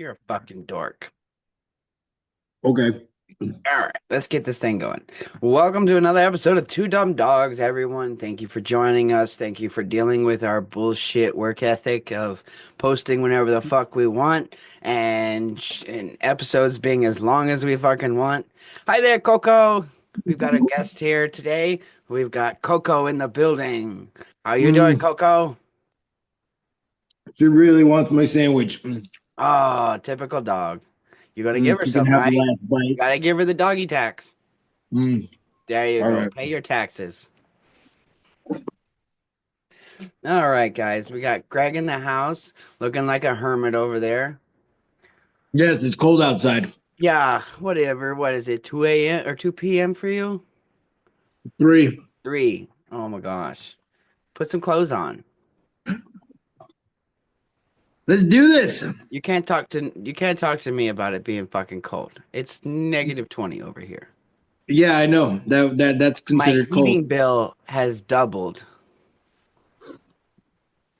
You're a fucking dork. Okay. All right, let's get this thing going. Welcome to another episode of Two Dumb Dogs, everyone. Thank you for joining us. Thank you for dealing with our bullshit work ethic of posting whenever the fuck we want and episodes being as long as we fucking want. Hi there, Coco. We've got a guest here today. We've got Coco in the building. How you doing, Mm, Coco? she really wants my sandwich. Oh, typical dog. You're gonna give her She can some, have the right? last You bite. gotta give her the doggy tax. Mm, There you all go. right. Pay your taxes. All right, guys. We got Greg in the house looking like a hermit over there. Yes, it's cold outside. Yeah, whatever. What is it? 2 a.m. or 2 p.m. for you? 3. 3. Oh my gosh. Put some clothes on. Let's do this. You can't talk to me about it being fucking cold. It's -20 over here. Yeah, I know. That's My considered cold heating bill has doubled.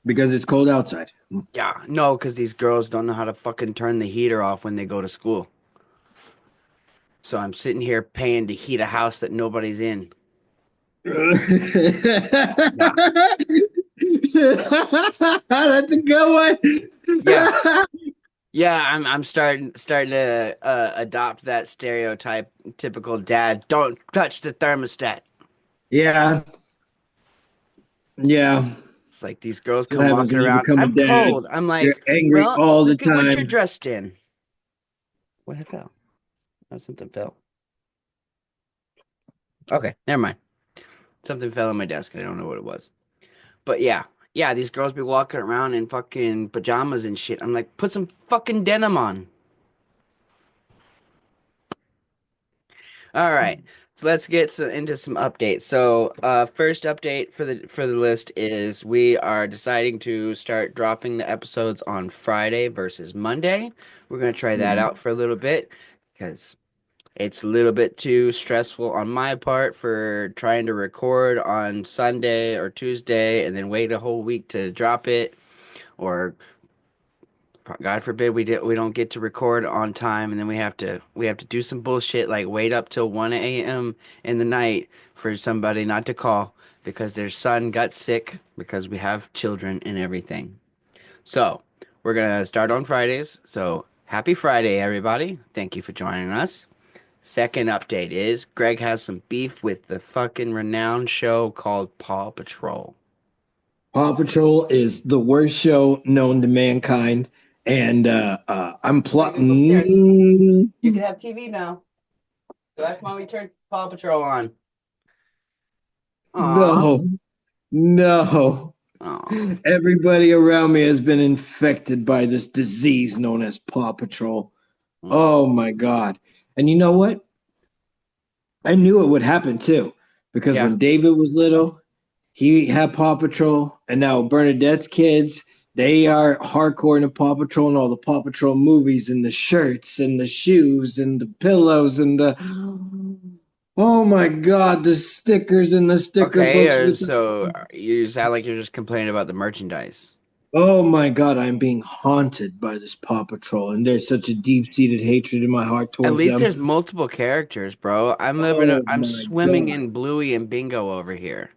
because it's cold outside. Yeah, no, because these girls don't know how to fucking turn the heater off when they go to school. So I'm sitting here paying to heat a house that nobody's in. Yeah. That's a good Yeah. one. Yeah, I'm starting to adopt that stereotype, typical dad. Don't touch the thermostat. Yeah, yeah. It's like these girls What come happens walking when you around. become a I'm dad? cold. I'm You're like, angry well, all the look at what you're time. dressed in. What the hell? Oh, something fell. Okay, never mind. Something fell on my desk. I don't know what it was. But yeah, yeah, these girls be walking around in fucking pajamas and shit. I'm like, put some fucking denim on. All right. So let's get into some updates. So, first update for the list is we are deciding to start dropping the episodes on Friday versus Monday. We're going to try that out for a little bit because it's a little bit too stressful on my part for trying to record on Sunday or Tuesday and then wait a whole week to drop it, or God forbid we don't get to record on time, and then we have to do some bullshit like wait up till 1 a.m. in the night for somebody not to call because their son got sick because we have children and everything. So, we're gonna start on Fridays. So, happy Friday, everybody. Thank you for joining us. Second update is Greg has some beef with the fucking renowned show called Paw Patrol. Paw Patrol is the worst show known to mankind, and I'm Oh, you can go upstairs. plotting. You can have TV now. So that's why we turned Paw Patrol on. Aw. No, no. Aw. Everybody around me has been infected by this disease known as Paw Patrol. Mm. Oh my God. And you know what? I knew it would happen too, because Yeah. when David was little, he had Paw Patrol, and now Bernadette's kids, they are hardcore into Paw Patrol and all the Paw Patrol movies and the shirts and the shoes and the pillows and the oh my God, the stickers and the sticker Okay, books. so you sound like you're just complaining about the merchandise. Oh my God, I'm being haunted by this Paw Patrol, and there's such a deep-seated hatred in my heart At towards least them. there's multiple characters, bro. Oh I'm my swimming God. in Bluey and Bingo over here.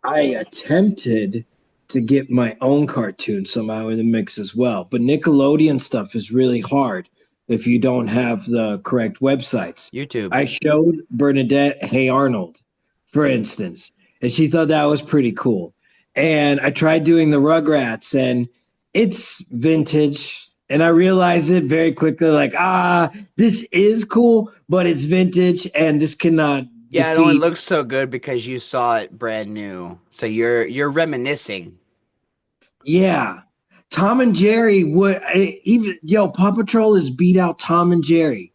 I attempted to get my own cartoon somehow in the mix as well, but Nickelodeon stuff is really hard if you don't have the correct websites. YouTube. I showed Bernadette Hey Arnold, for instance, and she thought that was pretty cool. And I tried doing the Rugrats, and it's vintage. And I realized it very quickly, like, this is cool, but it's vintage, and this cannot Yeah, it only defeat. looks so good because you saw it brand new. So you're reminiscing. Yeah. Tom and Jerry would even Paw Patrol has beat out Tom and Jerry.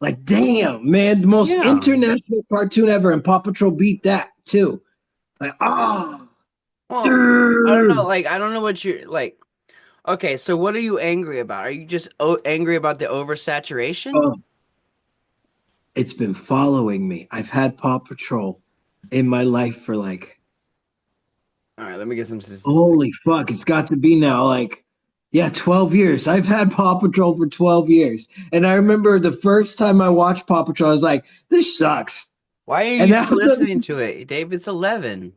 Like, damn, man, the most Yeah. international cartoon ever, and Paw Patrol beat that too. Like, Well, I don't know. dude. Like, I don't know what you're like. Okay, so what are you angry about? Are you just angry about the oversaturation? Oh, it's been following me. I've had Paw Patrol in my life for like, All right, let me get some statistics. holy fuck, it's got to be now like Yeah, 12 years. I've had Paw Patrol for 12 years. And I remember the first time I watched Paw Patrol, I was like, this sucks. Why are And you now, still listening to it? David's 11.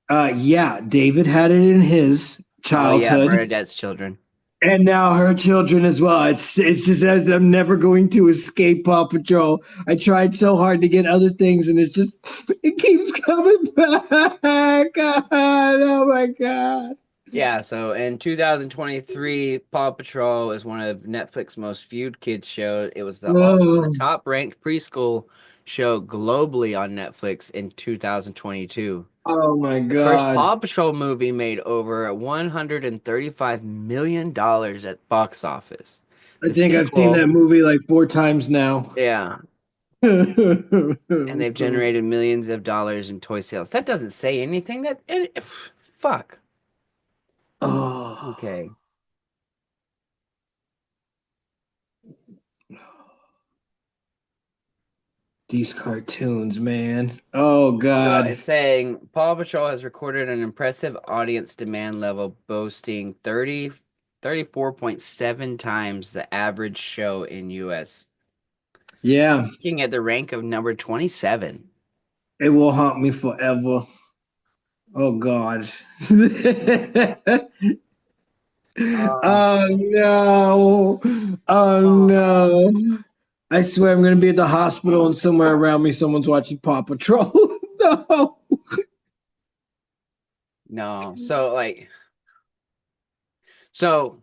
yeah, David had it in his Oh yeah, childhood, Bernadette's children. and now her children as well. It's just as I'm never going to escape Paw Patrol. I tried so hard to get other things, and it's just it keeps coming back. God, oh my God. Yeah, so in 2023, Paw Patrol is one of Netflix's most viewed kids shows. It was also the Oh, top ranked preschool show globally on Netflix in 2022. oh my The first God. Paw Patrol movie made over $135 million at box office. I The think I've seen sequel, that movie like 4 times now. yeah, and they've generated millions of dollars in toy sales. That doesn't say anything. Fuck. Oh, Okay. these cartoons, man. Oh So God. it's saying Paw Patrol has recorded an impressive audience demand level, boasting 34.7 times the average show in US, Yeah, peaking at the rank of number 27. it will haunt me forever. Oh God. Uh, Oh no. Oh uh, no. I swear I'm gonna be at the hospital and somewhere around me someone's watching Paw Patrol. No. no. So,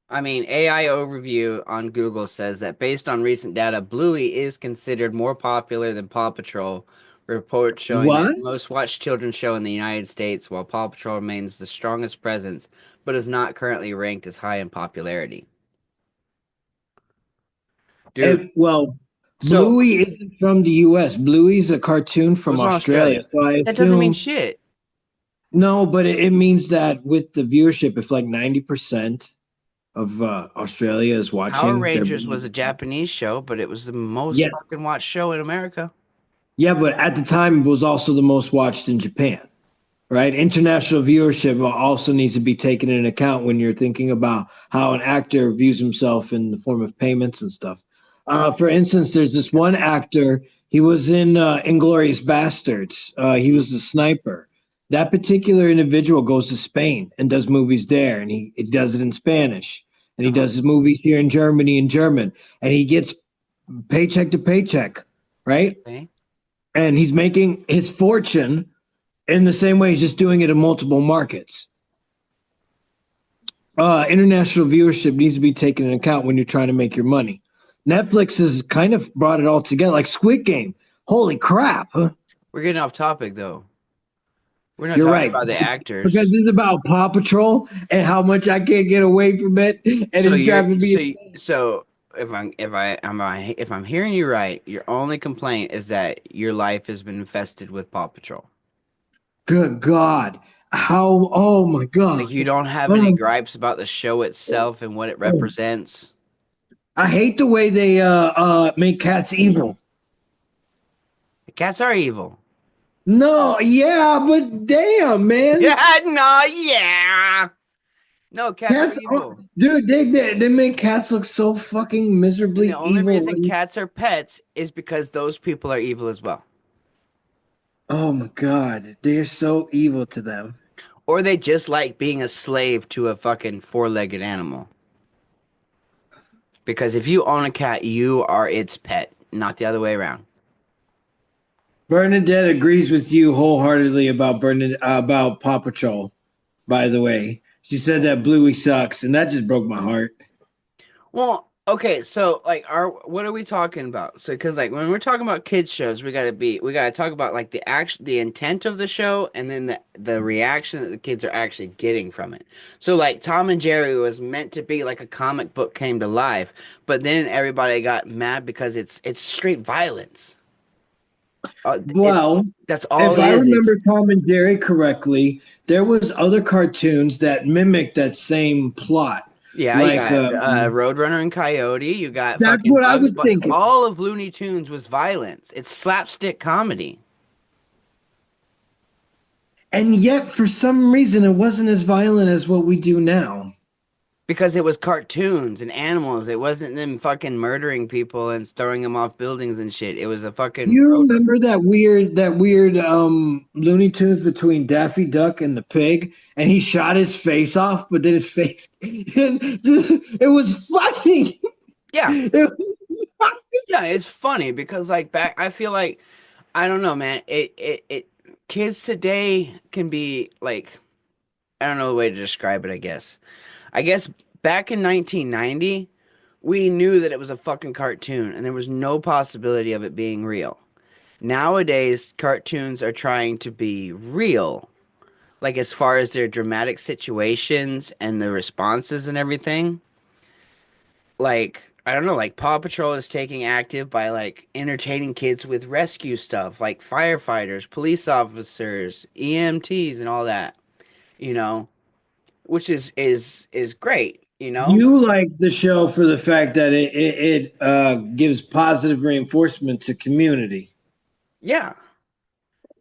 I mean, AI overview on Google says that based on recent data, Bluey is considered more popular than Paw Patrol. Reports showing that What? most watched children's show in the United States, while Paw Patrol remains the strongest presence, but is not currently ranked as high in popularity. Dude, Well, so Bluey isn't from the US. Bluey's a cartoon it from was in Australia. Australia. So I That doesn't mean assume shit. no, but it means that with the viewership, if like 90% of Australia is Power watching, they're Rangers was a Japanese show, but it was the most yeah, fucking watched show in America. yeah, but at the time it was also the most watched in Japan, right? International viewership also needs to be taken into account when you're thinking about how an actor views himself in the form of payments and stuff. For instance, there's this one actor. He was in Inglorious Bastards. He Mhm. was the sniper. That particular individual goes to Spain and does movies there, and he does it in Spanish, and he Uh-huh. does his movies here in Germany in German, and he gets paycheck to paycheck, right? Okay. And he's making his fortune in the same way he's just doing it in multiple markets. International viewership needs to be taken into account when you're trying to make your money. Netflix has kind of brought it all together, like Squid Game. Holy crap! Huh? We're getting off topic though. We're not You're talking right about the because actors. this is about Paw Patrol and how much I can't get away from it, and So it's you're driving me. so if I'm hearing you right, your only complaint is that your life has been infested with Paw Patrol. Good God! How? Oh my Like God! you don't have any Um, gripes about the show itself and what it represents. I hate the way they make cats evil. The cats are evil. No, yeah, but damn, man. Yeah, no, yeah. No, cats are Cats are, evil. dude, they make cats look so fucking And the miserably only evil. reason cats are pets is because those people are evil as well. Oh my God, they are so evil to them. Or they just like being a slave to a fucking four-legged animal. Because if you own a cat, you are its pet, not the other way around. Bernadette agrees with you wholeheartedly about about Paw Patrol. By the way, she said that Bluey sucks, and that just broke my heart. Well, okay, so like our what are we talking about? So because like when we're talking about kids shows, we gotta talk about like the intent of the show and then the reaction that the kids are actually getting from it. So like Tom and Jerry was meant to be like a comic book came to life, but then everybody got mad because it's straight violence. It's Well, that's all if it I is. It's remember Tom and Jerry correctly, there was other cartoons that mimicked that same plot. Yeah, you Like got Roadrunner and Coyote. You got that's fucking what I Bugs was Bunny. thinking. All of Looney Tunes was violence. It's slapstick comedy. And yet, for some reason, it wasn't as violent as what we do now. because it was cartoons and animals. It wasn't them fucking murdering people and throwing them off buildings and shit. It was a Do fucking you road. remember that weird Looney Tunes between Daffy Duck and the pig? And he shot his face off, but then his face it was funny. Yeah. It was Yeah, it's funny because like back I feel like I don't know, man. It kids today can be like I don't know the way to describe it, I guess. I guess back in 1990, we knew that it was a fucking cartoon and there was no possibility of it being real. Nowadays, cartoons are trying to be real, like as far as their dramatic situations and the responses and everything. Like, I don't know, like Paw Patrol is taking active by like entertaining kids with rescue stuff, like firefighters, police officers, EMTs and all that, you know, which is great, you know? You like the show for the fact that it gives positive reinforcement to community. Yeah.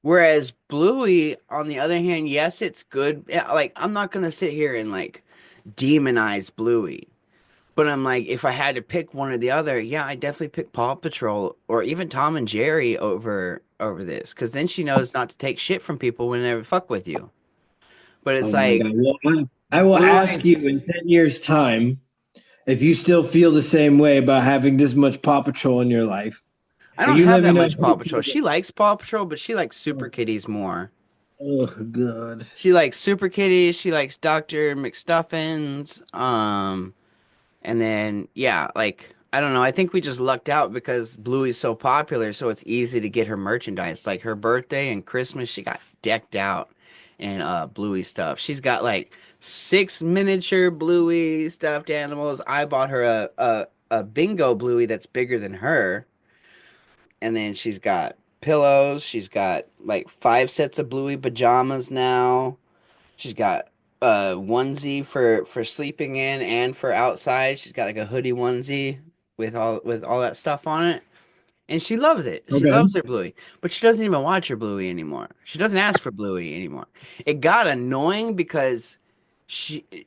Whereas Bluey, on the other hand, yes, it's good. Yeah, like I'm not gonna sit here and like demonize Bluey. But I'm like, if I had to pick one or the other, yeah, I definitely pick Paw Patrol or even Tom and Jerry over this, because then she knows not to take shit from people when they fuck with you. But it's Oh my like God. Well, I will ask Bluey, you in 10 years' time if you still feel the same way about having this much Paw Patrol in your life. I And don't you have let me that know. much Paw Patrol. She likes Paw Patrol, but she likes Super Kitties more. Oh, God. She likes Super Kitties. She likes Dr. McStuffins. And then, yeah, like, I don't know. I think we just lucked out because Bluey's so popular, so it's easy to get her merchandise. Like her birthday and Christmas, she got decked out in Bluey stuff. She's got like 6 miniature Bluey stuffed animals. I bought her a bingo Bluey that's bigger than her. And then she's got pillows. She's got like 5 sets of Bluey pajamas now. She's got a onesie for sleeping in and for outside. She's got like a hoodie onesie with all that stuff on it. And she loves it. She Okay. loves her Bluey. But she doesn't even watch her Bluey anymore. She doesn't ask for Bluey anymore. It got annoying because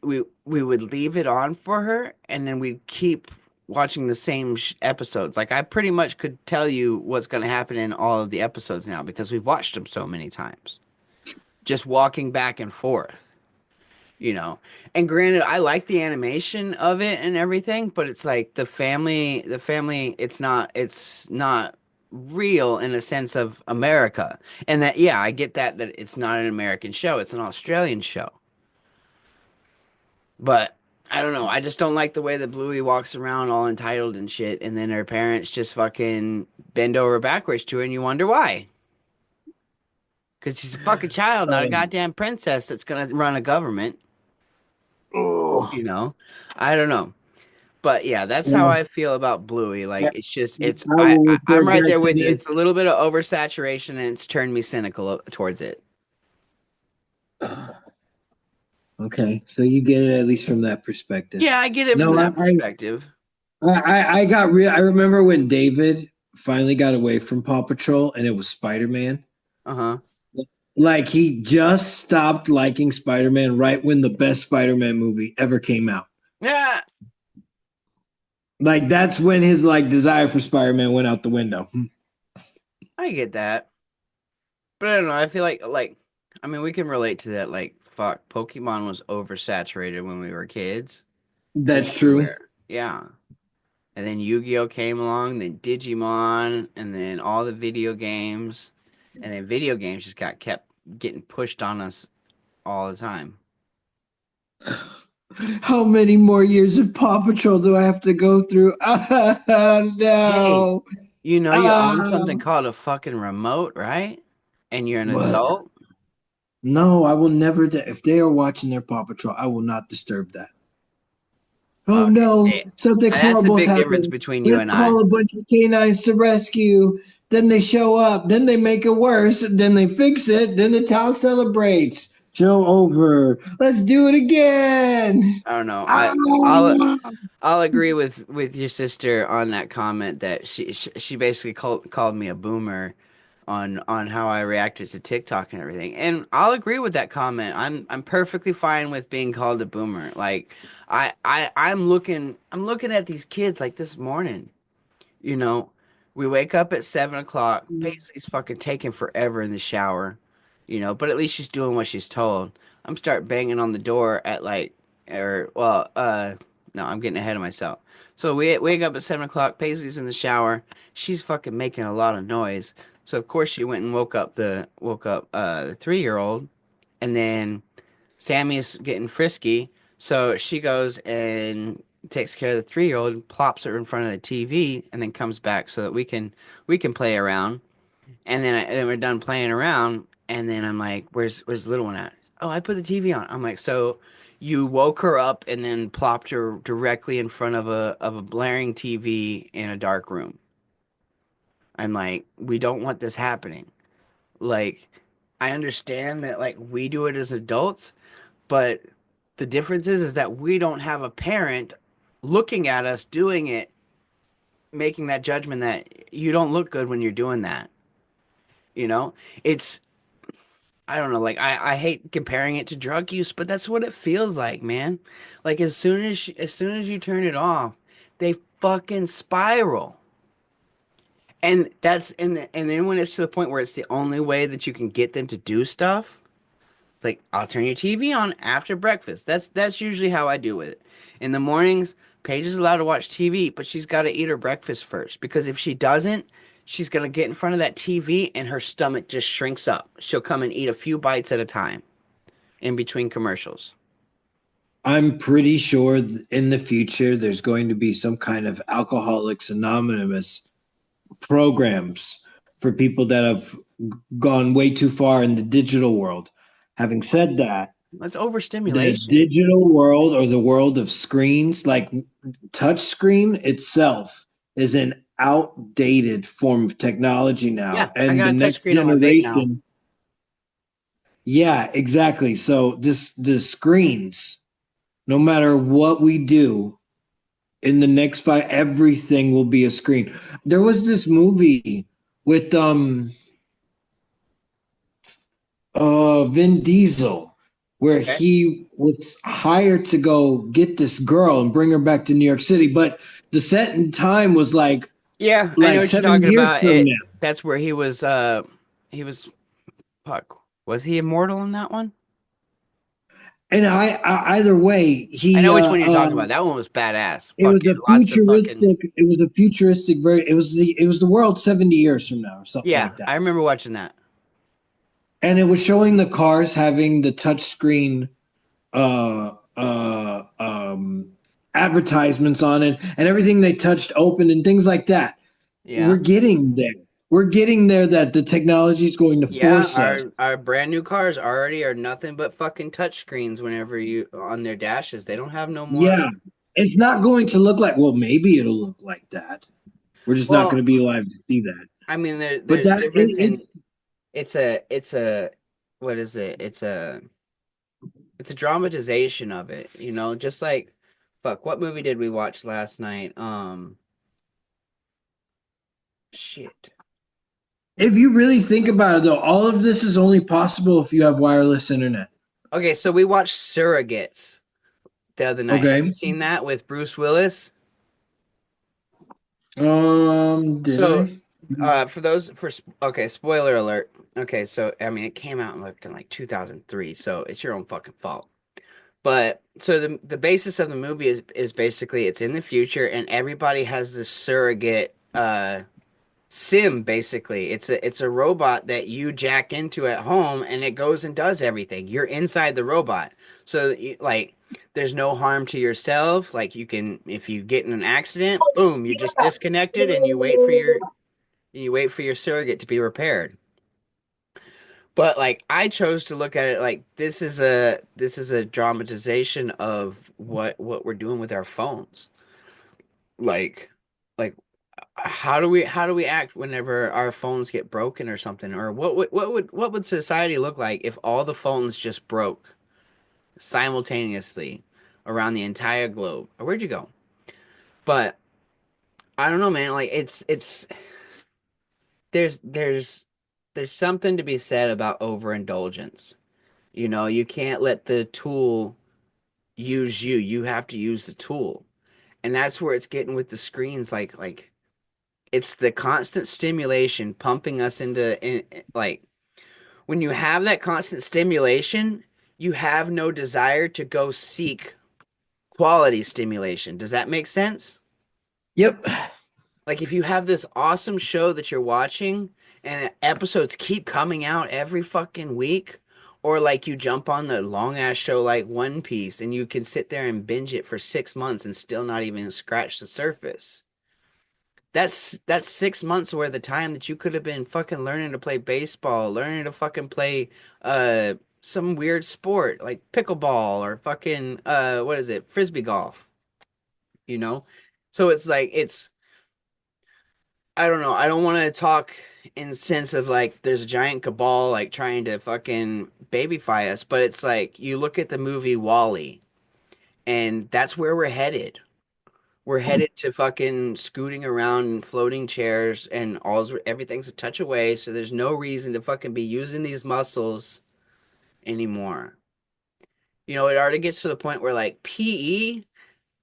we would leave it on for her and then we'd keep watching the same episodes. Like I pretty much could tell you what's going to happen in all of the episodes now because we've watched them so many times. Just walking back and forth, you know. And granted, I like the animation of it and everything, but it's like the family, it's not real in a sense of America. And that, yeah, I get that it's not an American show, it's an Australian show. But I don't know, I just don't like the way that Bluey walks around all entitled and shit, and then her parents just fucking bend over backwards to her, and you wonder why. Because she's a fucking child, not a Um, goddamn princess that's gonna run a government, oh, you know? I don't know. But yeah, that's how well, I feel about Bluey. I, Like it's just it's I will I'm report right back there to with you. this. It's a little bit of oversaturation and it's turned me cynical towards it. Okay, so you get it at least from that perspective. Yeah, I get it from No, that perspective. I got real. I remember when David finally got away from Paw Patrol, and it was Spider Man. Uh-huh. Like he just stopped liking Spider Man right when the best Spider Man movie ever came out. Yeah, Like that's when his like desire for Spider Man went out the window. I get that. But I don't know, I feel like I mean we can relate to that like fuck, Pokemon was oversaturated when we were kids That's true. everywhere. Yeah. And then Yu-Gi-Oh came along, then Digimon, and then all the video games. And then video games just got kept getting pushed on us all the time. How many more years of Paw Patrol do I have to go through? Oh, Hey, no. you know you Ah, own something called a fucking remote, right? And you're an what? adult? No, I will never. If they are watching their Paw Patrol, I will not disturb that. Oh Okay. no, Hey, something that's the horrible's big difference happened. between you Let's and I. call a bunch of canines to rescue. Then they show up. Then they make it worse. Then they fix it. Then the town celebrates. Show over. Let's do it again. I don't know. Ah! I'll agree with your sister on that comment that she basically called me a boomer on how I reacted to TikTok and everything. And I'll agree with that comment. I'm perfectly fine with being called a boomer. Like I'm looking at these kids like this morning. You know, we wake up at 7 o'clock. Paisley's fucking taking forever in the shower, but at least she's doing what she's told. I'm start banging on the door at like, or well, no, I'm getting ahead of myself. So we wake up at 7 o'clock. Paisley's in the shower. She's fucking making a lot of noise. So of course she went and woke up the 3-year-old, and then Sammy's getting frisky, so she goes and takes care of the 3-year-old and plops her in front of the TV, and then comes back so that we can play around. And then we're done playing around, and then I'm like, "Where's the little one at?" "Oh, I put the TV on." I'm like, "So you woke her up and then plopped her directly in front of a blaring TV in a dark room?" I'm like, "We don't want this happening." Like, I understand that like we do it as adults, but the difference is that we don't have a parent looking at us doing it, making that judgment that you don't look good when you're doing that. You know, it's I don't know, like I hate comparing it to drug use, but that's what it feels like, man. Like as soon as you turn it off, they fucking spiral. And then when it's to the point where it's the only way that you can get them to do stuff, it's like, I'll turn your TV on after breakfast. That's usually how I do with it. In the mornings, Paige is allowed to watch TV, but she's got to eat her breakfast first, because if she doesn't, she's gonna get in front of that TV and her stomach just shrinks up. She'll come and eat a few bites at a time in between commercials. I'm pretty sure in the future there's going to be some kind of Alcoholics Anonymous programs for people that have gone way too far in the digital world. Having said that, That's the overstimulation. digital world or the world of screens, like touch screen itself, is an outdated form of technology now. Yeah, I And the got a next touchscreen on my vape now. generation, yeah, exactly. So the screens, no matter what we do, in the next five, everything will be a screen. There was this movie with Vin Diesel where Okay. he was hired to go get this girl and bring her back to New York City, but the set and time was like Yeah, I know like what you're 7 talking years about. from It now. that's where he was fuck. Was he immortal in that one? And either way, I he know which one you're talking about. That one was badass. it was Fucking a lots of fucking. futuristic very it was the world 70 years from now or something Yeah, like I that. remember watching that. And it was showing the cars having the touch screen uh, uh, um, advertisements on it, and everything they touched open and things like that. We're Yeah. getting there. We're getting there that the technology is going to Yeah, force us. our brand new cars already are nothing but fucking touch screens whenever you on their dashes. They don't have no more. Yeah. It's not going to look like, well, maybe it'll look like that. We're just not Well, going to be alive to see that. I mean But there's that difference it, in it's a what is it? It's a dramatization of it, just like fuck, what movie did we watch last night? Shit. if you really think about it, though, all of this is only possible if you have wireless internet. Okay, so we watched Surrogates the other night. Have you Okay. seen that with Bruce Willis? Did So, I? okay, spoiler alert. Okay, so I mean, it came out in like 2003, so it's your own fucking fault. But so the basis of the movie is basically it's in the future and everybody has this surrogate sim basically. It's a robot that you jack into at home and it goes and does everything. You're inside the robot. So like there's no harm to yourself. Like you can if you get in an accident, boom, you just disconnected and you wait for your surrogate to be repaired. But like I chose to look at it like this is a dramatization of what we're doing with our phones. Like like how do we act whenever our phones get broken or something? Or what would society look like if all the phones just broke simultaneously around the entire globe? Or where'd you go? But I don't know, man. Like it's there's there's something to be said about overindulgence. You know, you can't let the tool use you. You have to use the tool. And that's where it's getting with the screens like it's the constant stimulation pumping us like when you have that constant stimulation, you have no desire to go seek quality stimulation. Does that make sense? Yep. Like if you have this awesome show that you're watching and episodes keep coming out every fucking week, or like you jump on the long ass show like One Piece and you can sit there and binge it for 6 months and still not even scratch the surface. That's 6 months worth of time that you could have been fucking learning to play baseball, learning to fucking play some weird sport like pickleball or fucking what is it, frisbee golf, you know? So it's like it's I don't know. I don't want to talk in the sense of like there's a giant cabal like trying to fucking babyfy us, but it's like you look at the movie Wall-E and that's where we're headed. We're headed to fucking scooting around in floating chairs and everything's a touch away, so there's no reason to fucking be using these muscles anymore. You know, it already gets to the point where like PE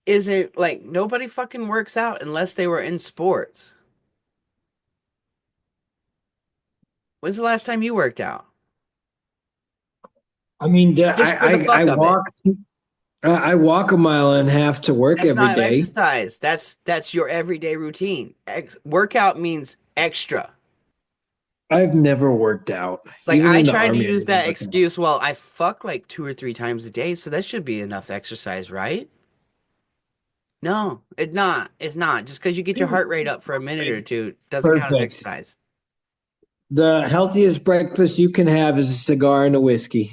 isn't like nobody fucking works out unless they were in sports. When's the last time you worked out? I mean, Just for the fuck of it. I walk a mile and a half to work That's every not day. exercise. That's your everyday routine. Workout means extra. I've never worked out. It's like Even I in the tried to army, I use didn't that work out. excuse. Well, I fuck like 2 or 3 times a day, so that should be enough exercise, right? No, it's not. It's not. Just because you get your heart rate up for a minute or two doesn't count as Perfect. exercise. The healthiest breakfast you can have is a cigar and a whiskey.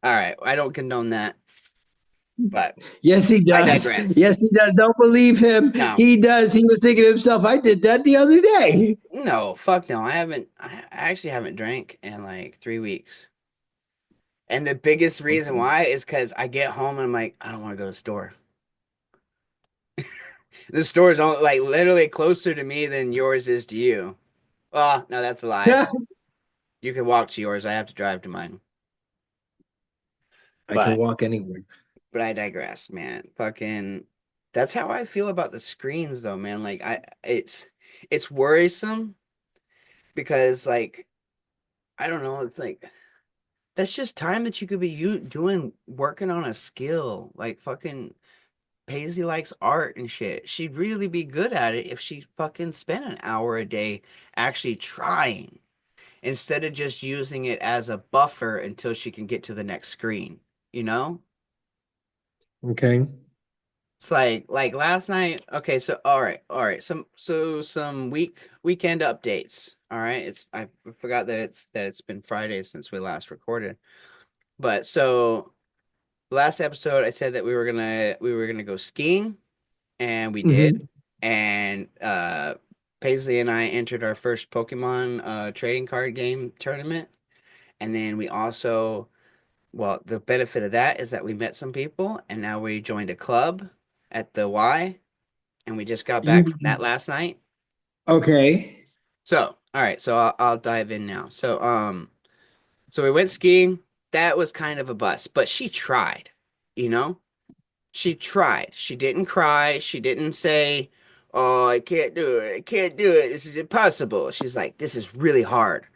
All right, I don't condone that, but Yes, he I does. digress. Yes, he does. Don't believe him. No, He does. He was thinking to himself, I did that the other day. no, fuck no. I haven't. I actually haven't drank in like 3 weeks. And the biggest reason Okay. why is because I get home and I'm like, I don't want to go to the store. The store is only like literally closer to me than yours is to you. Well, no, that's a lie. You can walk to yours. I have to drive to mine. I can But walk anywhere. I digress, man. Fucking that's how I feel about the screens though, man. Like it's worrisome because like I don't know, it's like that's just time that you could be doing working on a skill. Like fucking Paisley likes art and shit. She'd really be good at it if she fucking spent an hour a day actually trying instead of just using it as a buffer until she can get to the next screen, you know? Okay. It's like last night. Okay, so all right. Some weekend updates. All right, it's I forgot that it's been Friday since we last recorded. But so last episode, I said that we were gonna go skiing, and we did. Hmm. And Paisley and I entered our first Pokemon trading card game tournament, and then we also well, the benefit of that is that we met some people, and now we joined a club at the Y. And we just got back You from that last night. okay? So, all right, so I'll dive in now. So we went skiing. That was kind of a bust, but she tried, you know? She tried. She didn't cry. She didn't say, "Oh, I can't do it. I can't do it. This is impossible." She's like, "This is really hard.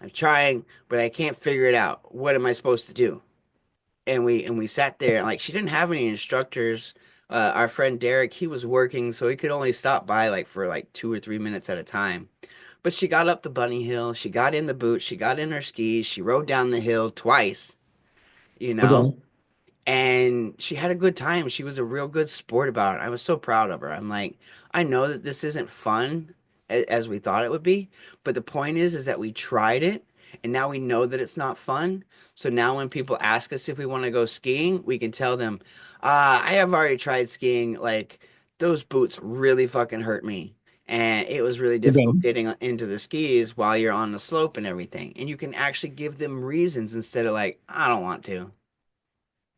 I'm trying, but I can't figure it out. What am I supposed to do?" And we sat there like she didn't have any instructors. Our friend Derek, he was working, so he could only stop by like for like 2 or 3 minutes at a time. But she got up the bunny hill, she got in the boots, she got in her skis, she rode down the hill twice, you know, Okay. and she had a good time. She was a real good sport about it. I was so proud of her. I'm like, I know that this isn't fun as we thought it would be, but the point is that we tried it and now we know that it's not fun. So now when people ask us if we want to go skiing, we can tell them, I have already tried skiing. Like those boots really fucking hurt me. And it was really difficult Okay. getting into the skis while you're on the slope and everything. And you can actually give them reasons instead of like, I don't want to.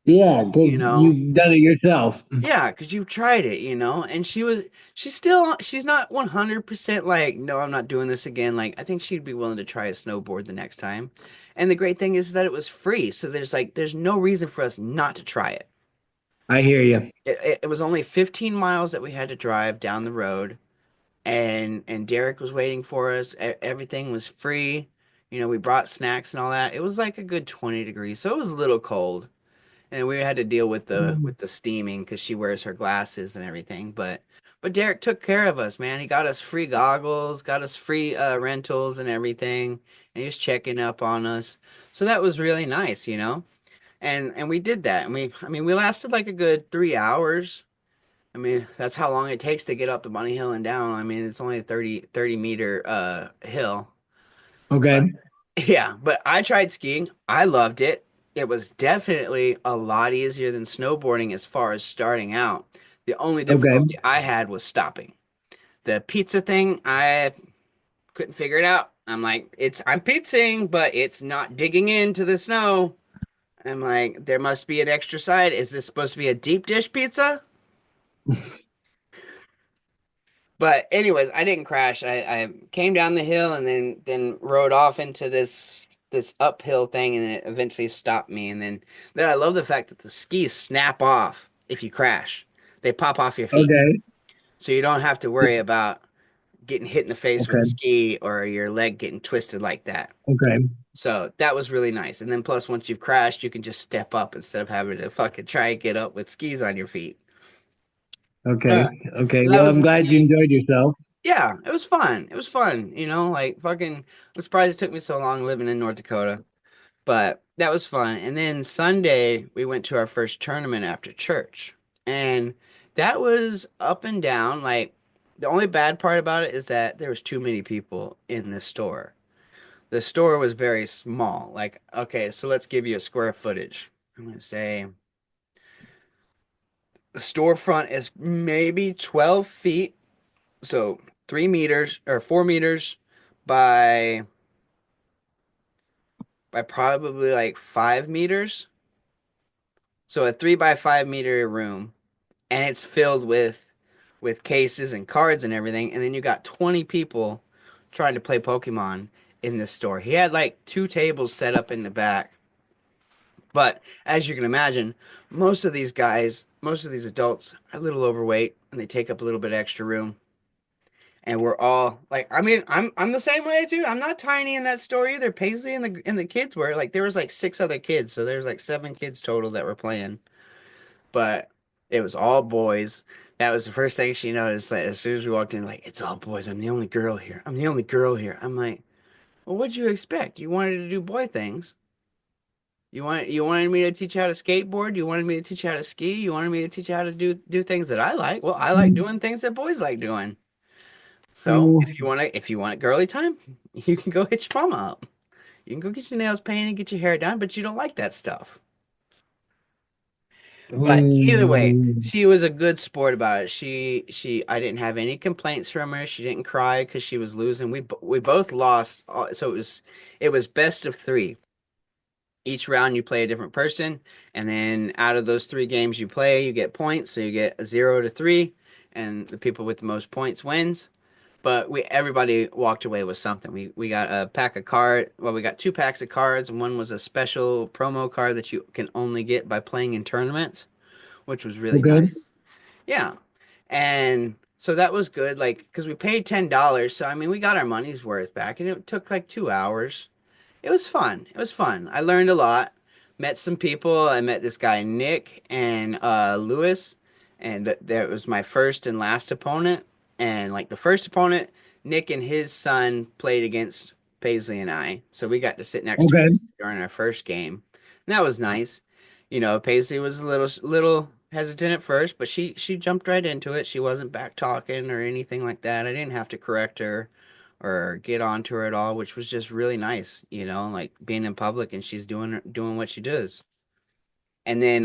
Yeah, you because know? you've done it yourself. Yeah, because you've tried it, and she's not 100% like, no, I'm not doing this again. Like, I think she'd be willing to try a snowboard the next time. And the great thing is that it was free. So there's no reason for us not to try it. I hear you. It was only 15 miles that we had to drive down the road, and Derek was waiting for us. Everything was free. We brought snacks and all that. It was like a good 20 degrees, so it was a little cold. And we had to deal with the steaming because she wears her glasses and everything. But Derek took care of us, man. He got us free goggles, got us free rentals and everything, and he was checking up on us. So that was really nice. And we did that. And we lasted like a good 3 hours. That's how long it takes to get up the bunny hill and down. It's only a 30 meter hill. But Okay. yeah, but I tried skiing. I loved it. It was definitely a lot easier than snowboarding as far as starting out. The only Okay. difficulty I had was stopping. The pizza thing, I couldn't figure it out. I'm like, I'm pizzaing, but it's not digging into the snow. I'm like, there must be an extra side. Is this supposed to be a deep dish pizza? But anyways, I didn't crash. I came down the hill and then rode off into this uphill thing, and it eventually stopped me. And then I love the fact that the skis snap off if you crash. They pop off your feet. Okay. So you don't have to worry about getting hit in the face with a Okay. ski or your leg getting twisted like that. Okay. So that was really nice. And then plus once you've crashed, you can just step up instead of having to fucking try and get up with skis on your feet. Okay. Uh, Okay. so that Well, was I'm the glad you skiing. enjoyed yourself. Yeah, it was fun. It was fun, like fucking I'm surprised it took me so long living in North Dakota. But that was fun. And then Sunday we went to our first tournament after church. And that was up and down. Like the only bad part about it is that there was too many people in the store. The store was very small. Like, okay, so let's give you a square footage. I'm gonna say the storefront is maybe 12 feet, so 3 meters or 4 meters by probably like 5 meters. So a 3 by 5 meter room, and it's filled with cases and cards and everything. And then you got 20 people trying to play Pokemon in this store. He had like two tables set up in the back. But as you can imagine, most of these adults are a little overweight and they take up a little bit extra room. And we're all like, I'm the same way too. I'm not tiny in that store either. Paisley and the kids were like, there was like six other kids, so there's like seven kids total that were playing. But it was all boys. That was the first thing she noticed. That as soon as we walked in, like, it's all boys. I'm the only girl here. I'm the only girl here. I'm like, well, what'd you expect? You wanted to do boy things. You wanted me to teach you how to skateboard. You wanted me to teach you how to ski. You wanted me to teach you how to do things that I like. Well, I like doing things that boys like doing. So Oh, if you want girly time, you can go hit your mama up. You can go get your nails painted, get your hair done, but you don't like that stuff. But either way, oh, she was a good sport about it. I didn't have any complaints from her. She didn't cry because she was losing. We both lost, so it was best of three. Each round you play a different person, and then out of those three games you play, you get points. So you get a 0 to 3, and the people with the most points wins. But everybody walked away with something. We got a pack of card. Well, we got two packs of cards. One was a special promo card that you can only get by playing in tournaments, which was really okay. nice. Yeah. And so that was good, like, because we paid $10. So, we got our money's worth back, and it took like 2 hours. It was fun. It was fun. I learned a lot. Met some people. I met this guy, Nick and Lewis, and that was my first and last opponent. And like the first opponent, Nick and his son played against Paisley and I. So we got to sit next to each Okay. other during our first game. And that was nice. Paisley was a little hesitant at first, but she jumped right into it. She wasn't back talking or anything like that. I didn't have to correct her or get onto her at all, which was just really nice, like being in public and she's doing what she does. And then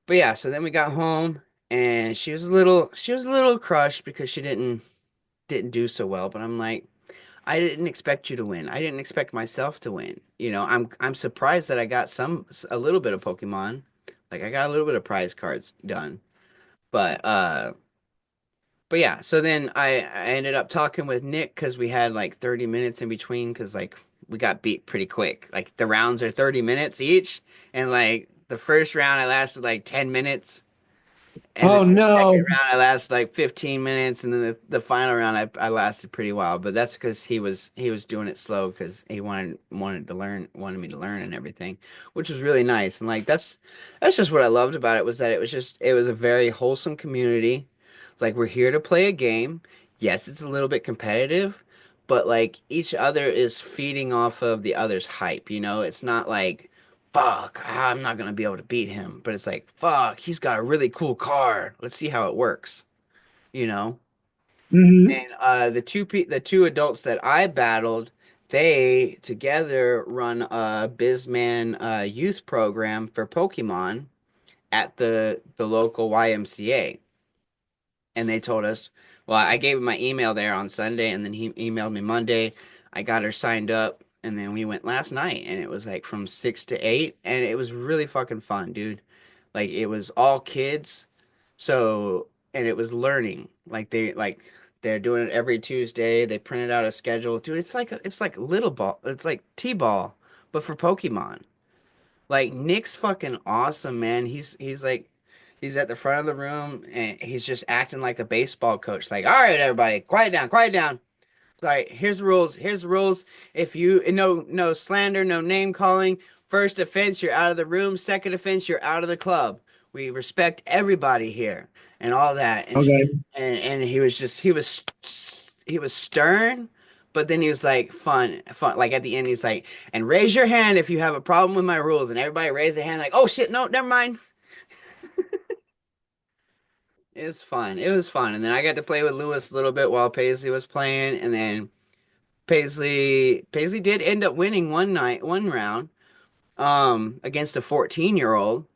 but yeah, so then we got home and she was a little crushed because she didn't do so well, but I'm like, I didn't expect you to win. I didn't expect myself to win. I'm surprised that I got a little bit of Pokemon. Like I got a little bit of prize cards done. But yeah, so then I ended up talking with Nick because we had like 30 minutes in between because like we got beat pretty quick. Like the rounds are 30 minutes each, and like the first round I lasted like 10 minutes. And then Oh the second no. round, I lasted like 15 minutes, and then the final round, I lasted pretty while. But that's because he was doing it slow because he wanted to learn, wanted me to learn and everything, which was really nice. And like that's just what I loved about it was that it was a very wholesome community. It's like we're here to play a game. Yes, it's a little bit competitive, but like each other is feeding off of the other's hype. It's not like fuck, I'm not gonna be able to beat him. But it's like, fuck, he's got a really cool car. Let's see how it works, you know? Hmm. And the two adults that I battled, they together run a Bizman youth program for Pokemon at the local YMCA. And they told us, well, I gave him my email there on Sunday, and then he emailed me Monday. I got her signed up, and then we went last night, and it was like from 6 to 8, and it was really fucking fun, dude. Like it was all kids, so and it was learning. They're doing it every Tuesday. They printed out a schedule, dude. It's like little ball. It's like T-ball, but for Pokemon. Like Nick's fucking awesome, man. He's at the front of the room and he's just acting like a baseball coach. Like, all right, everybody, quiet down, quiet down. All right, here's the rules. Here's the rules. If you no slander, no name calling. First offense, you're out of the room. Second offense, you're out of the club. We respect everybody here and all that. Okay. And he was stern, but then he was like fun. Like at the end, he's like, and raise your hand if you have a problem with my rules. And everybody raised their hand like, oh shit, no, never mind. It was fun. It was fun. And then I got to play with Lewis a little bit while Paisley was playing, and then Paisley did end up winning one round, against a 14-year-old.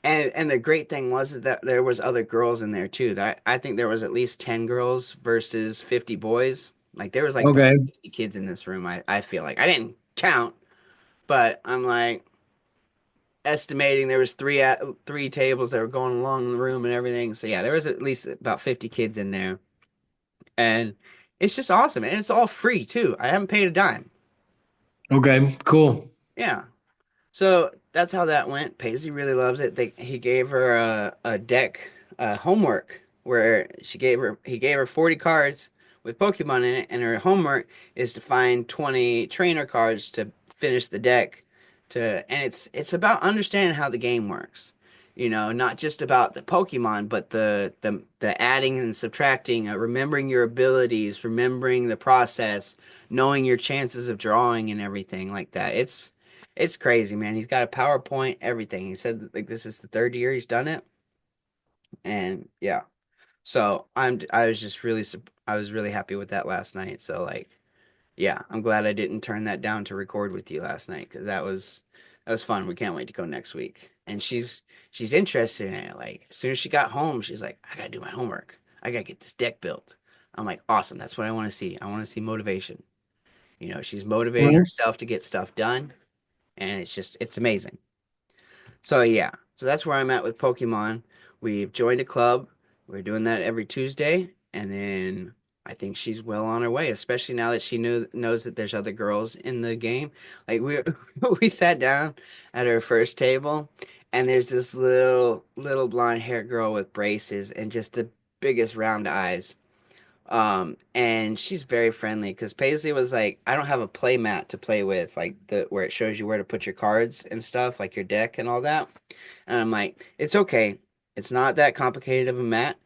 And the great thing was that there was other girls in there too. That I think there was at least 10 girls versus 50 boys. Like there was like probably Okay. 60 kids in this room. I feel like I didn't count, but I'm like estimating there was three tables that were going along the room and everything. So yeah, there was at least about 50 kids in there. And it's just awesome. And it's all free too. I haven't paid a dime. Okay. Cool. Yeah. So that's how that went. Paisley really loves it. He gave her a deck homework where he gave her 40 cards with Pokemon in it, and her homework is to find 20 trainer cards to finish the deck. And it's about understanding how the game works. Not just about the Pokemon, but the adding and subtracting, remembering your abilities, remembering the process, knowing your chances of drawing and everything like that. It's crazy, man. He's got a PowerPoint, everything. He said like this is the third year he's done it, and yeah. So I was really happy with that last night. So like, yeah, I'm glad I didn't turn that down to record with you last night because that was fun. We can't wait to go next week. And she's interested in it. Like as soon as she got home, she's like, I gotta do my homework. I gotta get this deck built. I'm like, awesome. That's what I want to see. I want to see motivation. She's motivating Well, herself to get stuff done, and it's amazing. So yeah, so that's where I'm at with Pokemon. We've joined a club. We're doing that every Tuesday, and then I think she's well on her way, especially now that she knows that there's other girls in the game. Like we we sat down at her first table, and there's this little blonde haired girl with braces and just the biggest round eyes. And she's very friendly because Paisley was like, I don't have a play mat to play with, like the where it shows you where to put your cards and stuff, like your deck and all that. And I'm like, it's okay. It's not that complicated of a mat.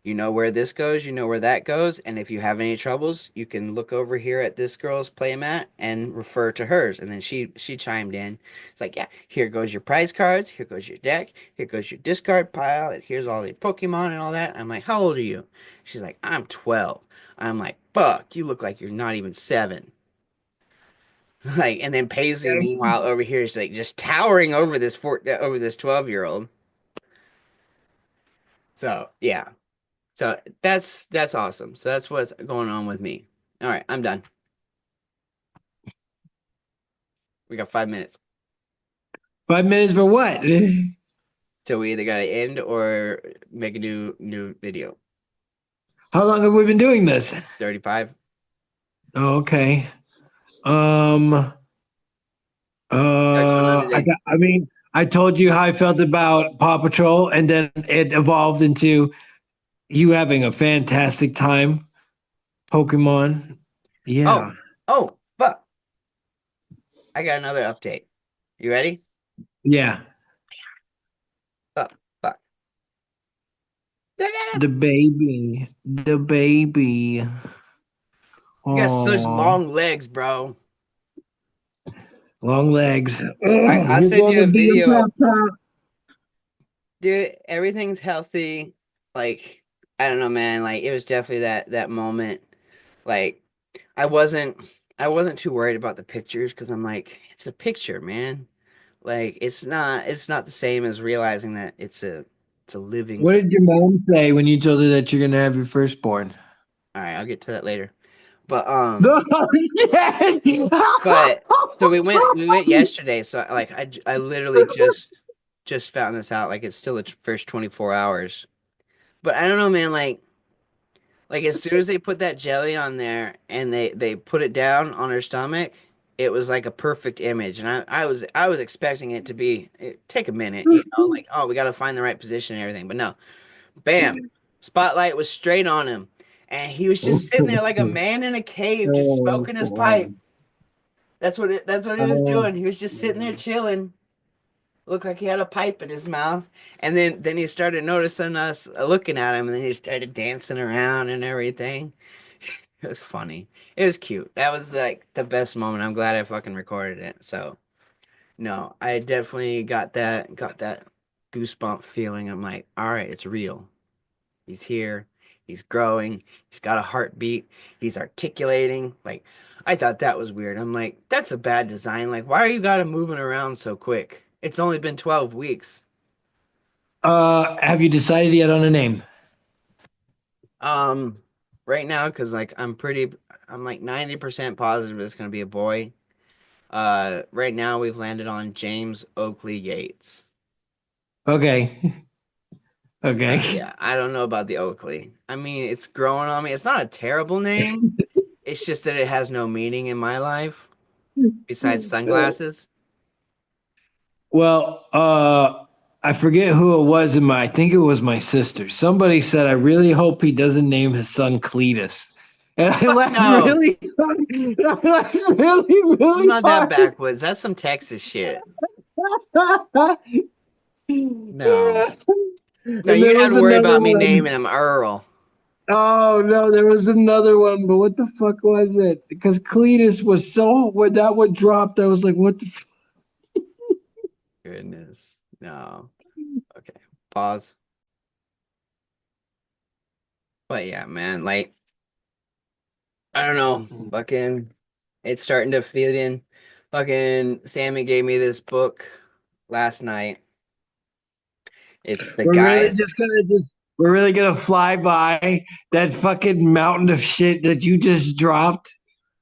You know where this goes, you know where that goes, and if you have any troubles, you can look over here at this girl's playmat and refer to hers. And then she chimed in. It's like, yeah, here goes your prize cards, here goes your deck, here goes your discard pile, and here's all your Pokemon and all that. I'm like, how old are you? She's like, I'm 12. I'm like, fuck, you look like you're not even 7. Like, and then Paisley, okay. meanwhile, over here is like just towering over this 12-year-old. So yeah. So that's awesome. So that's what's going on with me. All right, I'm done. We got 5 minutes 5 minutes for what? till we either gotta end or make a new video. How long have we been doing this? 35. Oh, okay. Um. Got going on today. I mean, I told you how I felt about Paw Patrol, and then it evolved into you having a fantastic time. Pokemon. Oh, Yeah. oh, fuck. I got another update. You ready? Yeah. Oh, fuck. The baby. The baby. You got such Oh, long legs, bro. long legs. I'll You're send going you to a be a video. pop. Dude, everything's healthy. Like, I don't know, man. Like, it was definitely that moment. Like, I wasn't I wasn't too worried about the pictures because I'm like, it's a picture, man. Like, it's not the same as realizing that it's a living What thing. did your mom say when you told her that you're going to have your firstborn? All right, I'll get to that later. But No, yes. but so we went yesterday. So like I literally just found this out. Like it's still the first 24 hours. But I don't know, man. Like as soon as they put that jelly on there and they put it down on her stomach, it was like a perfect image. And I was expecting it to be take a minute, like oh we got to find the right position and everything. But no, bam, spotlight was straight on him, and he was just sitting there like a man in a cave, just Oh, smoking his pipe. boy. That's what he was Oh, doing. He was just sitting there chilling. Looked like he had a pipe in his mouth. And then he started noticing us looking at him, and then he started dancing around and everything. It was funny. It was cute. That was like the best moment. I'm glad I fucking recorded it. So no, I definitely got that goosebump feeling. I'm like, all right, it's real. He's here. He's growing. He's got a heartbeat. He's articulating. Like, I thought that was weird. I'm like, that's a bad design. Like, why are you got him moving around so quick? It's only been 12 weeks. have you decided yet on a name? Um, right now, because like I'm like 90% positive it's gonna be a boy. Right now we've landed on James Oakley Yates. Okay. Okay. Yeah, I don't know about the Oakley. I mean, it's growing on me. It's not a terrible name. It's just that it has no meaning in my life besides sunglasses. Well, I forget who it was in my, I think it was my sister. Somebody said, I really hope he doesn't name his son Cletus. And I Fuck laughed no. really hard. I laughed really, I'm really not that hard. backwoods. That's some Texas shit. No. No, And you there had was to worry another about me one. naming him Earl. Oh no, there was another one, but what the fuck was it? Because Cletus was so when that one dropped, I was like, what the Goodness. No. Okay. Pause. But yeah, man, like I don't know. Fucking it's starting to feel in. Fucking Sammy gave me this book last night. It's the guys. we're really gonna fly by that fucking mountain of shit that you just dropped.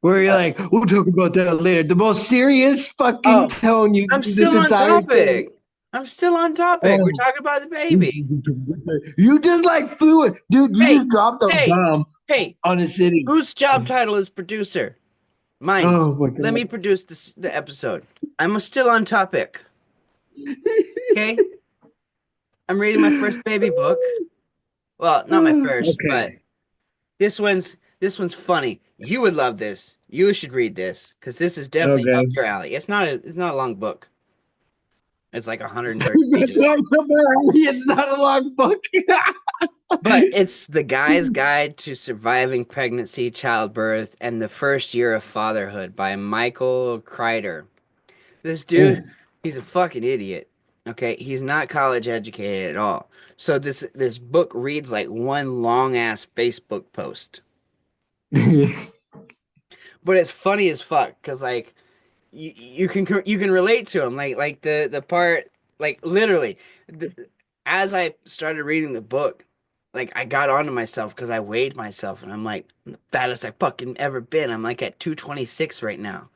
Where you're What? like, we'll talk about that later. The most serious fucking Oh, tone you I'm this still on entire thing. topic. I'm still on topic. We're Oh, talking about the baby. you just like flew it, dude. You Hey, just dropped a hey, bomb hey, on a city. whose job title is producer? Mine. Oh my Let me god. produce the episode. I'm still on topic. Okay? I'm reading my first baby book. Well, not my first, but Okay. this one's funny. You would love this. You should read this because this is definitely up Okay. your alley. It's not a long book. It's like 130 pages. It's not a long book. But it's The Guy's Guide to Surviving Pregnancy, Childbirth, and the First Year of Fatherhood by Michael Kreider. This dude, he's a fucking idiot. Okay, he's not college educated at all. So this book reads like one long ass Facebook post. But it's funny as fuck because like you can relate to him like the part like literally the, as I started reading the book, like I got onto myself because I weighed myself and I'm like the baddest I fucking ever been. I'm like at 226 right now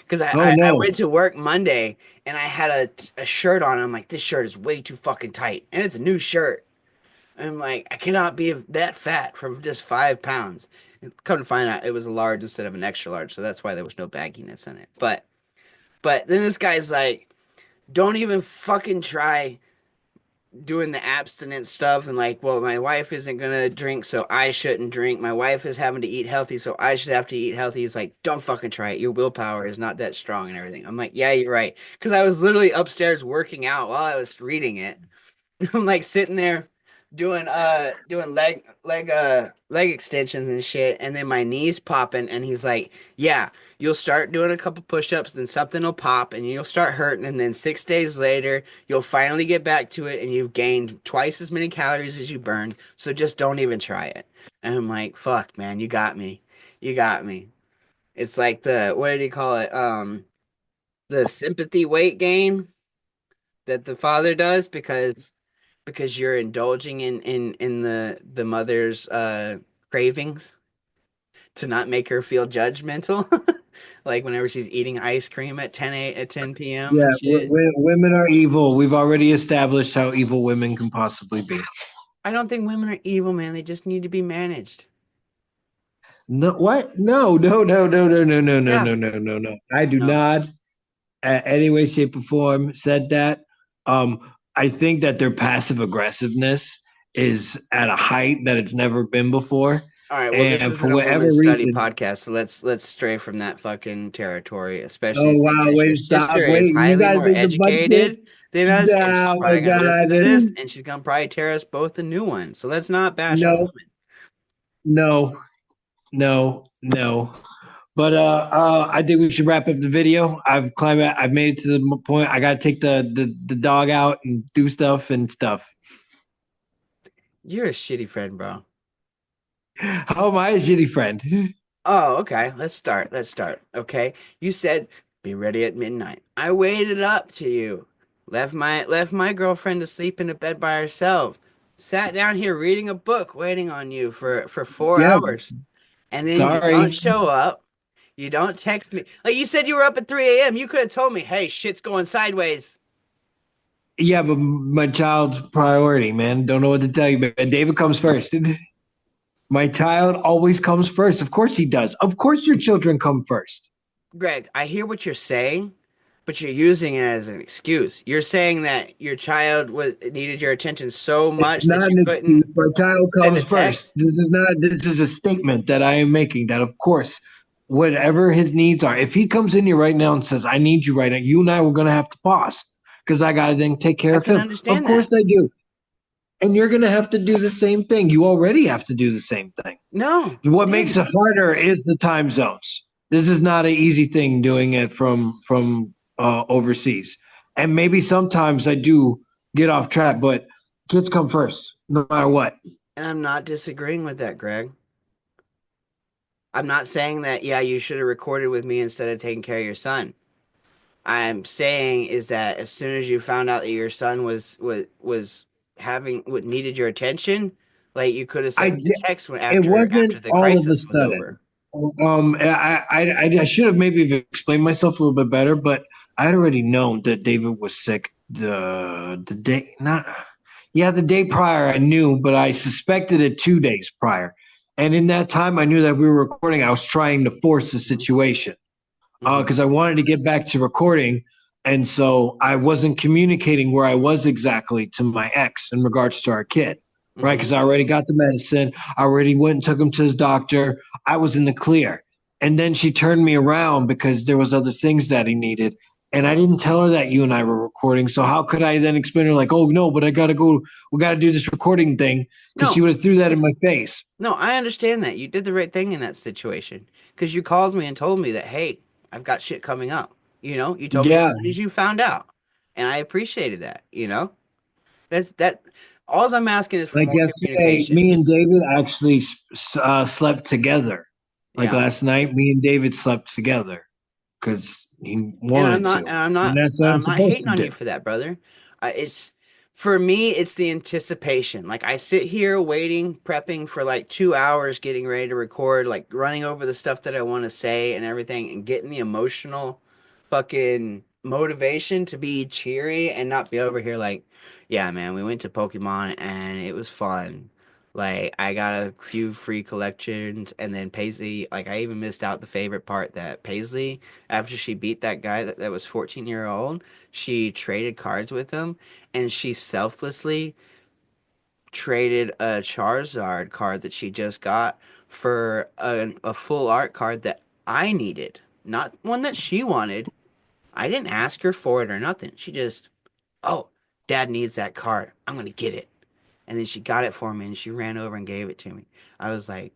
because Oh I no. went to work Monday and I had a shirt on. I'm like, this shirt is way too fucking tight, and it's a new shirt. I'm like, I cannot be that fat from just 5 pounds. And come to find out, it was a large instead of an extra large, so that's why there was no bagginess in it. But then this guy's like, don't even fucking try doing the abstinence stuff and like, well, my wife isn't gonna drink, so I shouldn't drink. My wife is having to eat healthy, so I should have to eat healthy. He's like, don't fucking try it. Your willpower is not that strong and everything. I'm like, yeah, you're right. Because I was literally upstairs working out while I was reading it. I'm like sitting there doing leg extensions and shit, and then my knees popping, and he's like, yeah, you'll start doing a couple push-ups, then something will pop and you'll start hurting, and then 6 days later you'll finally get back to it and you've gained twice as many calories as you burned, so just don't even try it. And I'm like, fuck man, you got me. You got me. It's like the what did he call it? The sympathy weight gain that the father does because you're indulging in the mother's cravings to not make her feel judgmental. Like whenever she's eating ice cream at 10 p.m. Yeah, and shit. women are evil. We've already established how evil women can possibly be. I don't think women are evil, man. They just need to be managed. No, what? No, no, no, no, no, no, no, no, Yeah. no, no, no, no. I do No. not, any way, shape, or form, said that. Um, I think that their passive aggressiveness is at a height that it's never been before, All right, well, this and for isn't a whatever women's study reason, podcast, so let's stray from that fucking territory, especially oh wow, since your wait, stop, sister is wait, you highly guys more make a bunch of, educated than us, and she's oh my probably gonna listen to this, god, and she's gonna probably tear us both a new one. So let's not bash on no, women. no, no, no. But I think we should wrap up the video. I've climbed. I've made it to the point. I got to take the dog out and do stuff and stuff. You're a shitty friend, bro. How am I a shitty friend? Oh, okay. Let's start. Let's start. Okay. You said be ready at midnight. I waited up to you. Left my girlfriend to sleep in a bed by herself. Sat down here reading a book, waiting on you for four Yeah, hours. And then you don't sorry. show up. You don't text me. Like you said you were up at 3 a.m. You could have told me, hey, shit's going sideways. Yeah, but my child's priority, man. Don't know what to tell you, man. David comes first. My child always comes first. Of course he does. Of course your children come first. Greg, I hear what you're saying, but you're using it as an excuse. You're saying that your child was needed your attention so It's much that not you an excuse. couldn't My child send a comes first. text. This is not. This is a statement that I am making. That of course, whatever his needs are, if he comes in here right now and says, "I need you right now," you and I were going to have to pause because I got to then take care I of can him. Of understand course that. I do, and you're going to have to do the same thing. You already have to do the same thing. No, What makes dude. it harder is the time zones. This is not an easy thing doing it from overseas, and maybe sometimes I do get off track, but kids come first, no matter what. And I'm not disagreeing with that, Greg. I'm not saying that, yeah, you should have recorded with me instead of taking care of your son. I'm saying is that as soon as you found out that your son was having what needed your attention, like you could have I sent me a text when it after wasn't the all of a crisis was sudden. over. I should have maybe explained myself a little bit better, but I had already known that David was sick the day not yeah the day prior. I knew, but I suspected it 2 days prior, and in that time I knew that we were recording. I was trying to force the Hmm. situation Hmm. because I wanted to get back to recording. And so I wasn't communicating where I was exactly to my ex in regards to our kid, right? Hmm. Because I already got the medicine. I already went and took him to his doctor. I was in the clear. And then she turned me around because there was other things that he needed. And I didn't tell her that you and I were recording. So how could I then explain to her like, oh no, but I gotta go, we gotta do this recording thing? Because she No, would have threw that in my face. no, I understand that. You did the right thing in that situation because you called me and told me that, hey, I've got shit coming up. You told me as Yeah. soon as you found out, and I appreciated that. That's that. All I'm asking is for Like more yesterday, communication. me and David actually slept together. Like Yeah. last night, me and David slept together because he And I'm wanted not, and to, I'm and not, that's what I'm I'm not supposed hating to on do. you for that, brother. It's for me, it's the anticipation. Like I sit here waiting, prepping for like 2 hours, getting ready to record, like running over the stuff that I want to say and everything, and getting the emotional. fucking motivation to be cheery and not be over here like, yeah, man, we went to Pokemon and it was fun. Like I got a few free collections and then Paisley, like I even missed out the favorite part that Paisley, after she beat that guy that was 14-year old, she traded cards with him and she selflessly traded a Charizard card that she just got for a full art card that I needed, not one that she wanted. I didn't ask her for it or nothing. She just, oh, dad needs that card. I'm gonna get it. And then she got it for me and she ran over and gave it to me. I was like,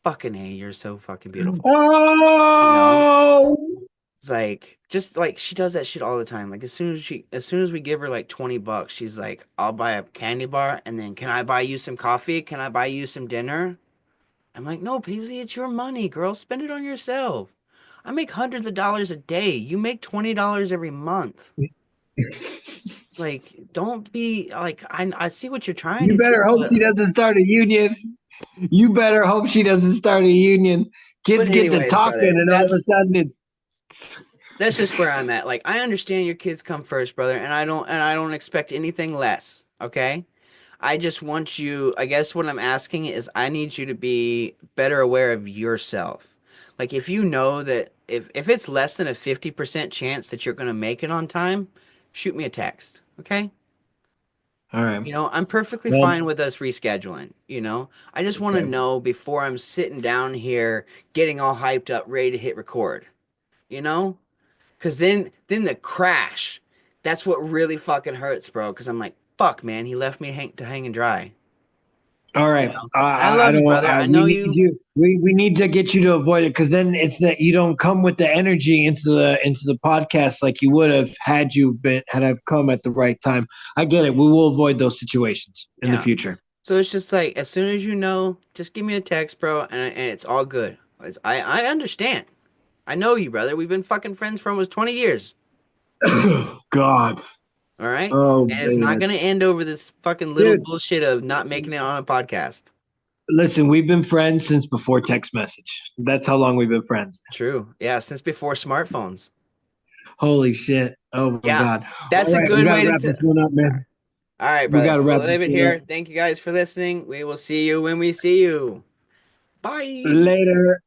fucking A, you're so fucking beautiful. You know? Oh, It's like just like she does that shit all the time. Like as soon as we give her like $20, she's like, I'll buy a candy bar and then can I buy you some coffee? Can I buy you some dinner? I'm like, no, Paisley, it's your money, girl. Spend it on yourself. I make hundreds of dollars a day. You make $20 every month. Like, don't be like I see what you're trying you to do, better hope she doesn't start a union. You better hope she doesn't start a union. but Kids get to anyways, talking, brother, and all of a sudden it's that's just where I'm at. Like, I understand your kids come first, brother, and I don't expect anything less, okay? I just want you, I guess what I'm asking is I need you to be better aware of yourself. Like if you know that if it's less than a 50% chance that you're going to make it on time, shoot me a text, okay? all right. You know, I'm perfectly Well, fine with us rescheduling, you know? I just want to okay. know before I'm sitting down here getting all hyped up, ready to hit record, you know? Cause then the crash, that's what really fucking hurts, bro. Cause I'm like, fuck, man, he left me to hang and dry. All You right. know, and I I love you, don't want. brother. I We know need you. you. We need to get you to avoid it because then it's that you don't come with the energy into the podcast like you would have had you been had I've come at the right time. I get it. We will avoid those situations in the Yeah. future. So it's just like as soon as you know, just give me a text, bro, and it's all good. I understand. I know you, brother. We've been fucking friends for almost 20 years. God. All right, Oh and it's not man. gonna end over this fucking little Dude, bullshit of not making it on a podcast. listen, we've been friends since before text message. That's how long we've been friends. True. Yeah, since before smartphones. Holy shit. Oh my Yeah, God. that's All a right, we good got to way to. wrap this one up, man. All right, We brother. got to We'll wrap this leave it one up. here. Thank you guys for listening. We will see you when we see you. Bye. Later.